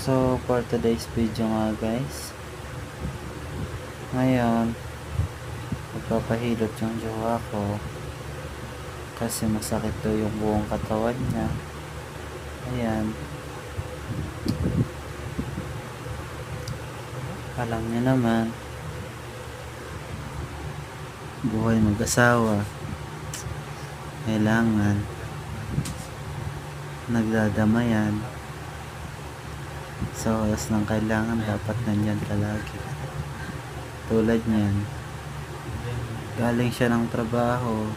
So for today's video nga guys, ngayon magpapahilot yung jowa ko kasi masakit daw yung buong katawan niya. Ayan, alam niya naman, buhay mag-asawa, kailangan nagdadamayan. So oras ng kailangan dapat nandyan palagi. Tulad niyan, galing siya ng trabaho,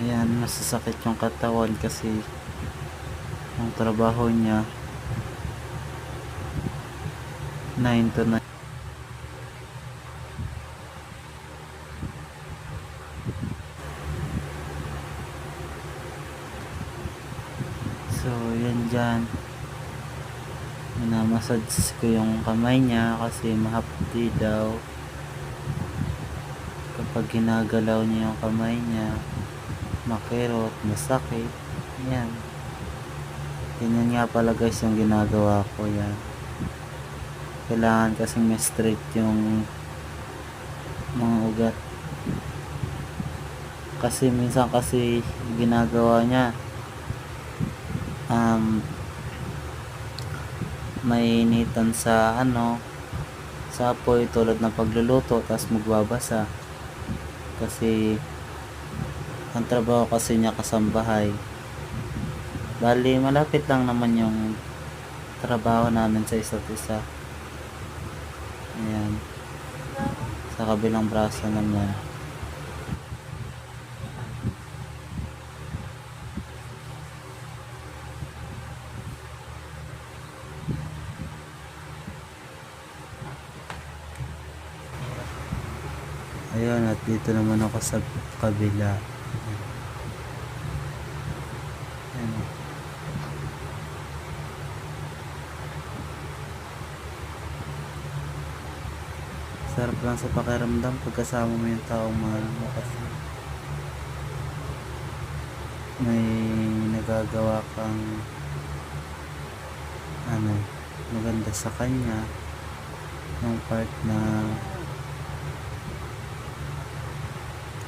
ayan, masasakit yung katawan kasi yung trabaho niya 9 to 9. So yan dyan, minamassage ko yung kamay niya kasi mahapdi daw kapag ginagalaw niya yung kamay niya, makirot, masakit. Yan, ganyan nga pala guys yung ginagawa ko. Yan, kailangan kasing may straight yung mga ugat kasi minsan kasi ginagawa niya may initan sa sa apoy tulad ng pagluluto, tapos magbabasa kasi ang trabaho kasi niya kasambahay. Bali malapit lang naman yung trabaho namin sa isa't isa. Ayan, sa kabilang braso naman. Ayan, at dito naman ako sa kabila. Ayan. Sarap lang sa pakiramdam pagkasama mo yung taong mahal mo kasi may nagagawa kang maganda sa kanya, yung part na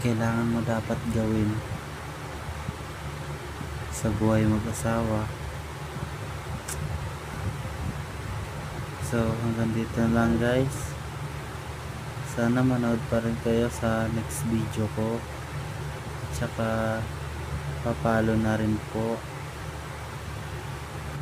kailangan mo dapat gawin sa buhay mag-asawa. So hanggang dito na lang guys, sana manood pa rin kayo sa next video ko, at saka papalo na rin po